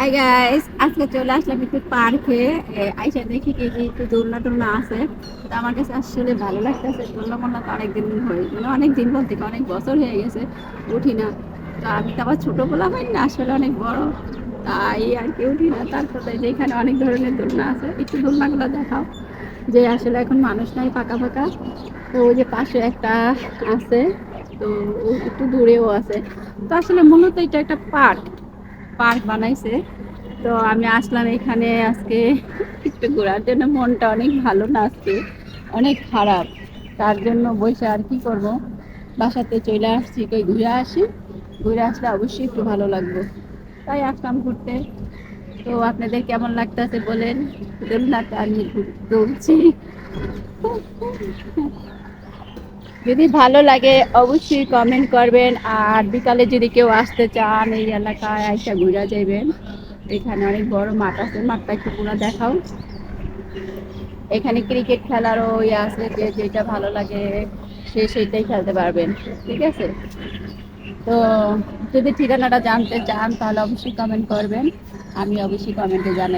Hi guys, আজকে চলে আসলাম একটু পার্কে। আইসা দেখি কি যে একটু দোলনা টোলনা আছে। তো আমার কাছে আসলে ভালো লাগতেছে। দোলনা মোলনা তো অনেকদিন হয়ে, মানে অনেক দিন বলতে কি অনেক বছর হয়ে গেছে উঠি না। তো আমি তো আবার ছোট পোলা হয় না, আসলে অনেক বড়, তাই আর কি উঠি না। তারপরে যে এখানে অনেক ধরনের দোলনা আছে, একটু দোলনাগুলো দেখাও। যে আসলে এখন মানুষ নাই, ফাঁকা ফাঁকা। তো ওই যে পাশে একটা আছে, তো ও একটু দূরেও আছে। তো আসলে মূলত এটা একটা পার্ক, পার্ক বানাইছে। তো আমি আসলাম এখানে আজকে একটু ঘোরার জন্য। মনটা অনেক ভালো না আজকে, অনেক খারাপ। তার জন্য বসে আর কি করব, বাসাতে চলে আসছি, কই ঘুরে আসি। ঘুরে আসলে অবশ্যই একটু ভালো লাগবে, তাই আসলাম ঘুরতে। তো আপনাদের কেমন লাগতেছে বলেন, দোলনাতে আমি দুলছি। যদি ভালো লাগে অবশ্যই কমেন্ট করবেন। আর বিকালে যদি কেউ আসতে চান এই এলাকায় আইসা ঘুরে যাবেন। এখানে অনেক বড় মাঠ আছে, মাঠটা একটু পুরো দেখাও। এখানে ক্রিকেট খেলারও ইয়ে আছে, যে যেটা ভালো লাগে সে সেইটাই খেলতে পারবেন। ঠিক আছে, তো যদি ঠিকানাটা জানতে চান তাহলে অবশ্যই কমেন্ট করবেন, আমি অবশ্যই কমেন্টে জানাই।